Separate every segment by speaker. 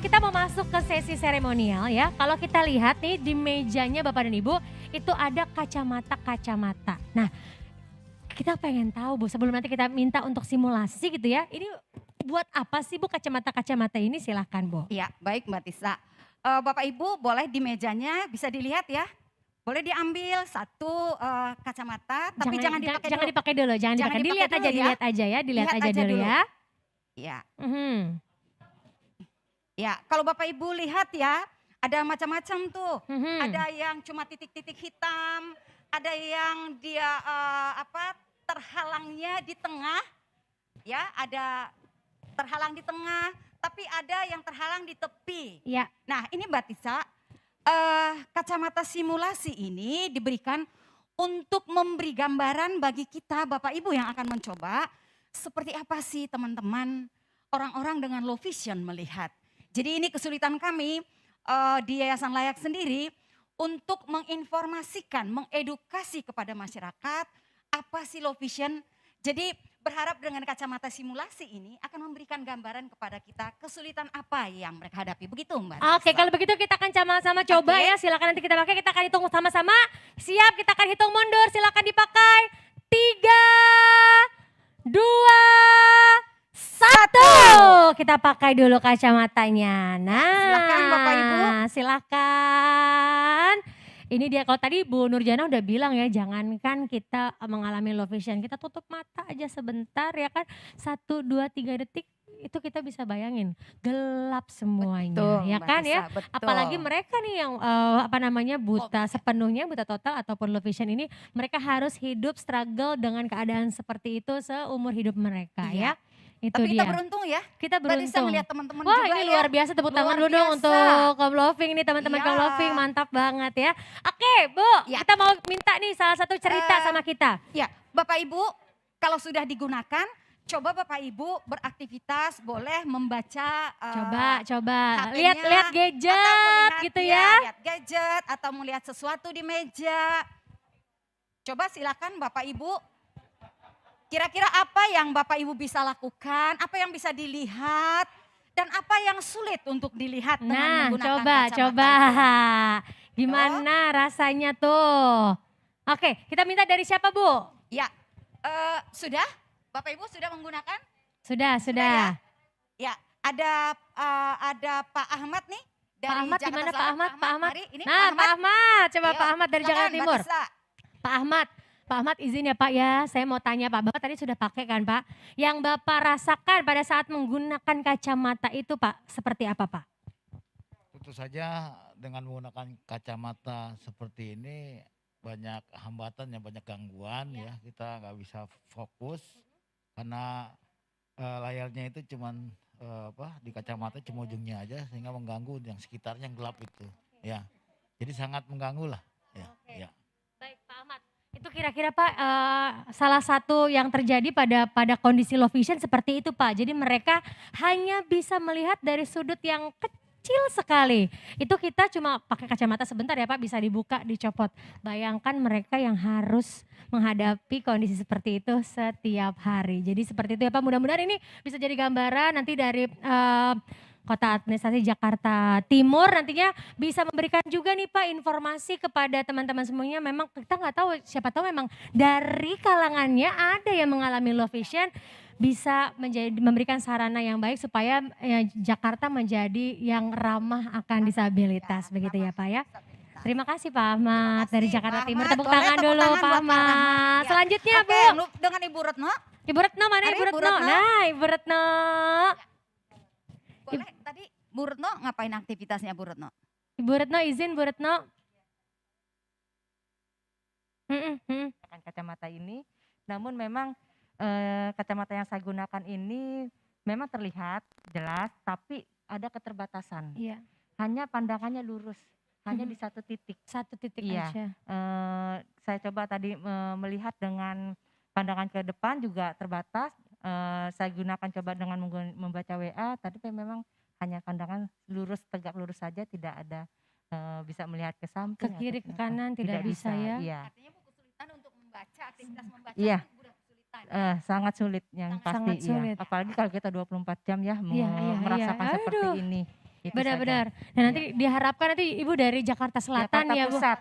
Speaker 1: kita mau masuk ke sesi seremonial ya. Kalau kita lihat nih di mejanya Bapak dan Ibu, itu ada kacamata-kacamata. Nah, kita pengen tahu Bu, sebelum nanti kita minta untuk simulasi gitu ya. Ini buat apa sih Bu kacamata-kacamata ini? Silahkan Bu.
Speaker 2: Ya, baik Mbak Tisa. Bapak Ibu boleh di mejanya bisa dilihat ya. Boleh diambil satu kacamata, tapi jangan dipakai
Speaker 1: jangan
Speaker 2: dulu.
Speaker 1: dipakai dulu, jangan
Speaker 2: Jangan
Speaker 1: dipakai.
Speaker 2: dipakai
Speaker 1: Dilihat
Speaker 2: dulu
Speaker 1: aja,
Speaker 2: ya.
Speaker 1: dilihat aja ya, dilihat
Speaker 2: Lihat
Speaker 1: aja
Speaker 2: aja
Speaker 1: dulu
Speaker 2: dulu.
Speaker 1: ya.
Speaker 2: Ya,
Speaker 1: Mhm.
Speaker 2: ya. Kalau Bapak Ibu lihat ya, ada macam-macam tuh.
Speaker 1: Mhm.
Speaker 2: Ada yang cuma titik-titik hitam, ada yang dia terhalangnya di tengah, ya, ada terhalang di tengah, tapi ada yang terhalang di tepi.
Speaker 1: Ya.
Speaker 2: Nah, ini Mbak Tisa, kacamata simulasi ini diberikan untuk memberi gambaran bagi kita Bapak Ibu yang akan mencoba, seperti apa sih teman-teman orang-orang dengan low vision melihat. Jadi ini kesulitan kami di Yayasan Layak sendiri untuk menginformasikan, mengedukasi kepada masyarakat apa sih low vision. Jadi berharap dengan kacamata simulasi ini akan memberikan gambaran kepada kita kesulitan apa yang mereka hadapi. Begitu Mbak
Speaker 1: Oke,
Speaker 2: Tisa.
Speaker 1: kalau begitu kita akan sama-sama coba
Speaker 2: Oke.
Speaker 1: ya. Silakan nanti kita pakai, kita akan hitung sama-sama. Siap, kita akan hitung mundur. Silakan dipakai. 3, 2, 1. Kita pakai dulu kacamatanya. Nah,
Speaker 2: Silakan Bapak Ibu.
Speaker 1: Silakan. Ini dia, kalau tadi Bu Nurjana udah bilang ya, jangankan kita mengalami low vision, kita tutup mata aja sebentar ya kan. 1, 2, 3 detik itu kita bisa bayangin gelap semuanya
Speaker 2: Betul,
Speaker 1: ya
Speaker 2: Mbak
Speaker 1: kan
Speaker 2: Tisa,
Speaker 1: ya.
Speaker 2: betul.
Speaker 1: Apalagi mereka nih yang buta sepenuhnya, buta total ataupun low vision ini, mereka harus hidup struggle dengan keadaan seperti itu seumur hidup mereka
Speaker 2: Iya.
Speaker 1: ya. Itu
Speaker 2: Tapi kita
Speaker 1: dia.
Speaker 2: beruntung ya.
Speaker 1: Kita
Speaker 2: Mbak Tisa
Speaker 1: beruntung.
Speaker 2: ngelihat teman-teman
Speaker 1: Wah,
Speaker 2: juga
Speaker 1: ini
Speaker 2: ya.
Speaker 1: luar biasa, tepuk tangan
Speaker 2: Luar
Speaker 1: dulu dong
Speaker 2: biasa.
Speaker 1: untuk Kaum Loving nih, teman-teman
Speaker 2: Iya.
Speaker 1: Kaum Loving, mantap banget ya. Oke Bu,
Speaker 2: Ya.
Speaker 1: kita mau minta nih salah satu cerita sama kita.
Speaker 2: Ya, Bapak Ibu kalau sudah digunakan, coba Bapak Ibu beraktivitas boleh membaca
Speaker 1: Coba,
Speaker 2: HP-nya,
Speaker 1: lihat
Speaker 2: atau
Speaker 1: gadget
Speaker 2: melihat,
Speaker 1: gitu ya.
Speaker 2: lihat gadget atau melihat sesuatu di meja. Coba silakan Bapak Ibu. Kira-kira apa yang Bapak Ibu bisa lakukan, apa yang bisa dilihat, dan apa yang sulit untuk dilihat dengan
Speaker 1: Nah,
Speaker 2: menggunakan
Speaker 1: coba.
Speaker 2: kacamata itu.
Speaker 1: Gimana rasanya tuh? Oke, kita minta dari siapa Bu?
Speaker 2: Ya, sudah? Bapak Ibu sudah menggunakan?
Speaker 1: Sudah.
Speaker 2: Ya, ada Pak Ahmad nih dari
Speaker 1: Pak Ahmad,
Speaker 2: Jakarta
Speaker 1: gimana Pak
Speaker 2: Selatan.
Speaker 1: Ahmad? Pak Ahmad.
Speaker 2: Mari, ini
Speaker 1: Nah, Pak Ahmad, coba
Speaker 2: Ayo,
Speaker 1: Pak Ahmad dari
Speaker 2: silakan,
Speaker 1: Jakarta
Speaker 2: Mbak
Speaker 1: Timur.
Speaker 2: Tisa.
Speaker 1: Pak Ahmad izin ya Pak ya, saya mau tanya Pak, Bapak tadi sudah pakai kan Pak? Yang Bapak rasakan pada saat menggunakan kacamata itu Pak, seperti apa Pak?
Speaker 3: Tentu saja dengan menggunakan kacamata seperti ini banyak hambatan ya, banyak gangguan ya. Kita nggak bisa fokus karena layarnya itu cuman di kacamata cuma ujungnya aja sehingga mengganggu yang sekitarnya yang gelap itu ya. Jadi sangat mengganggu lah ya.
Speaker 1: Oke.
Speaker 3: Ya.
Speaker 1: Baik Pak Ahmad, itu kira-kira Pak salah satu yang terjadi pada kondisi low vision seperti itu Pak. Jadi mereka hanya bisa melihat dari sudut yang kecil sekali. Itu kita cuma pakai kacamata sebentar ya Pak, bisa dibuka, dicopot. Bayangkan mereka yang harus menghadapi kondisi seperti itu setiap hari. Jadi seperti itu ya Pak, mudah-mudahan ini bisa jadi gambaran nanti dari Kota Administrasi Jakarta Timur nantinya bisa memberikan juga nih Pak informasi kepada teman-teman semuanya. Memang kita nggak tahu, siapa tahu memang dari kalangannya ada yang mengalami low vision, bisa memberikan sarana yang baik supaya Jakarta menjadi yang ramah akan disabilitas, begitu ya Pak ya. Terima kasih Pak Ahmad dari
Speaker 2: kasih,
Speaker 1: Jakarta
Speaker 2: Pak
Speaker 1: Timur.
Speaker 2: Ahmad.
Speaker 1: Tepuk
Speaker 2: Boleh
Speaker 1: tangan
Speaker 2: tepuk
Speaker 1: dulu
Speaker 2: tangan
Speaker 1: Pak
Speaker 2: buat Pak
Speaker 1: Ahmad.
Speaker 2: Rahmat, ya.
Speaker 1: Selanjutnya
Speaker 2: Oke,
Speaker 1: Bu.
Speaker 2: dengan Ibu Retno.
Speaker 1: Ibu Retno, mana
Speaker 2: Mari,
Speaker 1: Ibu
Speaker 2: Bu
Speaker 1: Retno?
Speaker 2: Retno.
Speaker 1: Nah Ibu Retno.
Speaker 2: Boleh tadi Bu Retno ngapain aktivitasnya Bu Retno?
Speaker 1: Ibu Retno izin Bu Retno.
Speaker 4: Menggunakan kacamata ini, namun memang kacamata yang saya gunakan ini memang terlihat jelas, tapi ada keterbatasan.
Speaker 1: Iya.
Speaker 4: Hanya pandangannya lurus, hanya di satu titik.
Speaker 1: Satu titik
Speaker 4: Iya.
Speaker 1: aja.
Speaker 4: Saya coba tadi melihat dengan pandangan ke depan juga terbatas. Saya gunakan coba dengan membaca WA, tapi memang hanya pandangan lurus, tegak lurus saja, tidak ada bisa melihat ke samping.
Speaker 1: Ke kiri, ke
Speaker 4: atau
Speaker 1: kanan tidak bisa ya.
Speaker 4: Iya.
Speaker 2: Artinya Bu kesulitan untuk membaca, aktivitas membaca
Speaker 4: Iya.
Speaker 2: itu udah kesulitan. Ya?
Speaker 4: Sangat sulit yang
Speaker 1: Sangat
Speaker 4: pasti
Speaker 1: sulit.
Speaker 4: iya. Apalagi kalau kita 24 jam ya
Speaker 1: Iya.
Speaker 4: merasakan seperti
Speaker 1: Aduh.
Speaker 4: ini. Itu
Speaker 1: Benar-benar.
Speaker 4: saja.
Speaker 1: Dan nanti diharapkan nanti Ibu dari Jakarta Selatan
Speaker 4: Jakarta
Speaker 1: ya Bu.
Speaker 4: Pusat.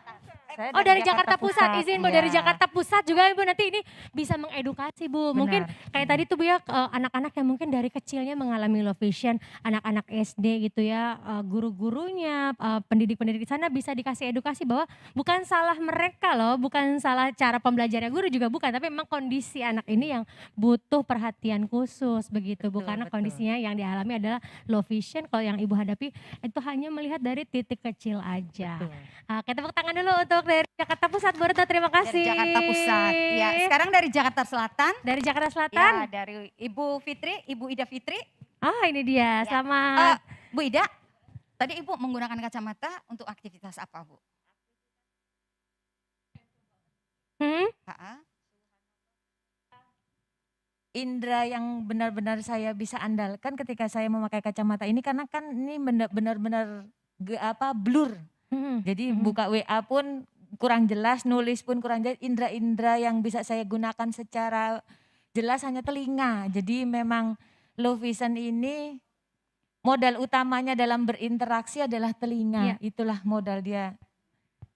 Speaker 1: Oh dari Jakarta Pusat, izin Bu dari
Speaker 4: iya.
Speaker 1: Jakarta Pusat juga Ibu nanti ini bisa mengedukasi Bu. Mungkin
Speaker 4: Benar.
Speaker 1: kayak tadi tuh Bu ya anak-anak yang mungkin dari kecilnya mengalami low vision, anak-anak SD gitu ya, guru-gurunya, pendidik-pendidik di sana bisa dikasih edukasi bahwa bukan salah mereka loh, bukan salah cara pembelajarannya guru juga bukan, tapi memang kondisi anak ini yang butuh perhatian khusus begitu Bu,
Speaker 4: Betul,
Speaker 1: karena
Speaker 4: betul.
Speaker 1: kondisinya yang dialami adalah low vision, kalau yang Ibu hadapi itu hanya melihat dari titik kecil aja.
Speaker 4: Betul.
Speaker 1: Oke, tepuk tangan dulu untuk dari Jakarta Pusat, Bu Retno, terima
Speaker 2: Dari
Speaker 1: kasih.
Speaker 2: Jakarta Pusat. Ya, sekarang dari Jakarta Selatan.
Speaker 1: Dari Jakarta Selatan?
Speaker 2: Ya, dari Ibu Fitri, Ibu Ida Fitri.
Speaker 1: Oh ini dia,
Speaker 2: Ya.
Speaker 1: selamat.
Speaker 2: Bu Ida, tadi Ibu menggunakan kacamata untuk aktivitas apa, Bu?
Speaker 1: Hmm?
Speaker 2: Ha-ha.
Speaker 4: Indra yang benar-benar saya bisa andalkan ketika saya memakai kacamata ini karena kan ini benar-benar blur. Jadi buka WA pun kurang jelas, nulis pun kurang jelas. Indra-indra yang bisa saya gunakan secara jelas hanya telinga. Jadi memang low vision ini modal utamanya dalam berinteraksi adalah telinga.
Speaker 1: Iya.
Speaker 4: Itulah modal dia.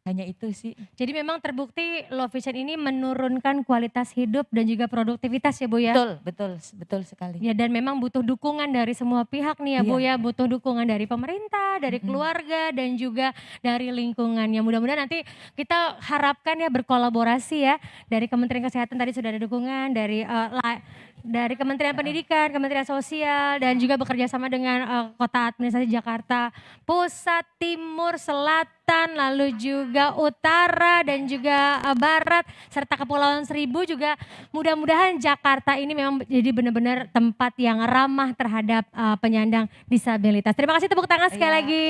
Speaker 4: Hanya itu sih.
Speaker 1: Jadi memang terbukti low vision ini menurunkan kualitas hidup dan juga produktivitas ya Bu ya?
Speaker 4: Betul sekali.
Speaker 1: Ya dan memang butuh dukungan dari semua pihak nih ya Bu ya,
Speaker 4: Iya.
Speaker 1: butuh dukungan dari pemerintah, dari keluarga dan juga dari lingkungannya. Mudah-mudahan nanti kita harapkan ya berkolaborasi ya dari Kementerian Kesehatan tadi sudah ada dukungan dari Kementerian Pendidikan, Kementerian Sosial dan juga bekerja sama dengan Kota Administrasi Jakarta Pusat, Timur, Selatan, lalu juga Utara dan juga Barat serta Kepulauan Seribu juga mudah-mudahan Jakarta ini memang jadi benar-benar tempat yang ramah terhadap penyandang disabilitas. Terima kasih tepuk tangan sekali
Speaker 4: Iya.
Speaker 1: lagi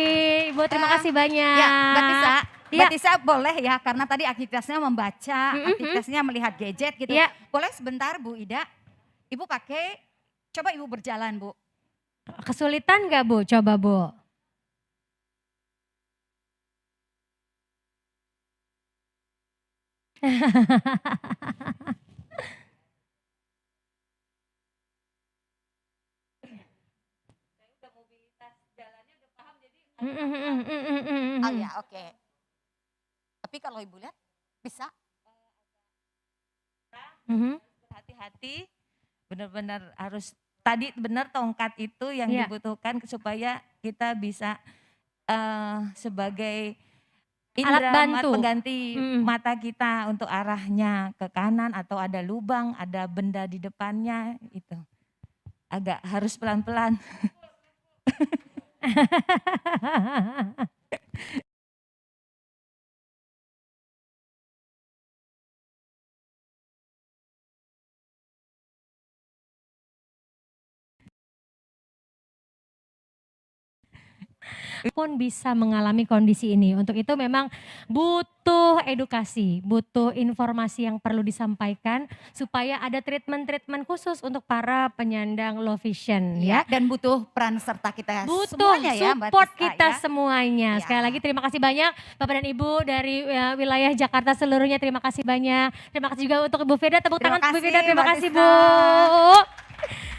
Speaker 1: Ibu, terima kasih banyak.
Speaker 2: Ya, Mbak Tisa.
Speaker 1: Iya.
Speaker 2: Mbak Tisa boleh ya, karena tadi aktivitasnya membaca, aktivitasnya melihat gadget gitu.
Speaker 1: Iya.
Speaker 2: Boleh sebentar Bu Ida, Ibu pakai, coba Ibu berjalan Bu.
Speaker 1: Kesulitan nggak Bu? Coba Bu.
Speaker 2: Oh ya, oke. Tapi kalau Ibu lihat, bisa?
Speaker 4: Hati-hati, benar-benar harus tadi benar tongkat itu yang
Speaker 1: Iya.
Speaker 4: dibutuhkan supaya kita bisa sebagai
Speaker 1: Alat
Speaker 4: indera
Speaker 1: bantu.
Speaker 4: pengganti
Speaker 1: Mm.
Speaker 4: mata kita untuk arahnya ke kanan atau ada lubang, ada benda di depannya itu. Agak harus pelan-pelan.
Speaker 1: Pun bisa mengalami kondisi ini. Untuk itu memang butuh edukasi, butuh informasi yang perlu disampaikan supaya ada treatment-treatment khusus untuk para penyandang low vision ya.
Speaker 2: Dan butuh peran serta kita
Speaker 1: Butuh
Speaker 2: semuanya ya Mbak
Speaker 1: support
Speaker 2: Tisa,
Speaker 1: kita
Speaker 2: ya.
Speaker 1: semuanya.
Speaker 2: Ya.
Speaker 1: Sekali lagi terima kasih banyak Bapak dan Ibu dari wilayah Jakarta seluruhnya. Terima kasih banyak. Terima kasih juga untuk Ibu Firda. Tepuk
Speaker 2: Terima
Speaker 1: tangan untuk Ibu
Speaker 2: kasih,
Speaker 1: Firda. Terima
Speaker 2: Mbak
Speaker 1: kasih
Speaker 2: Tisa.
Speaker 1: Bu.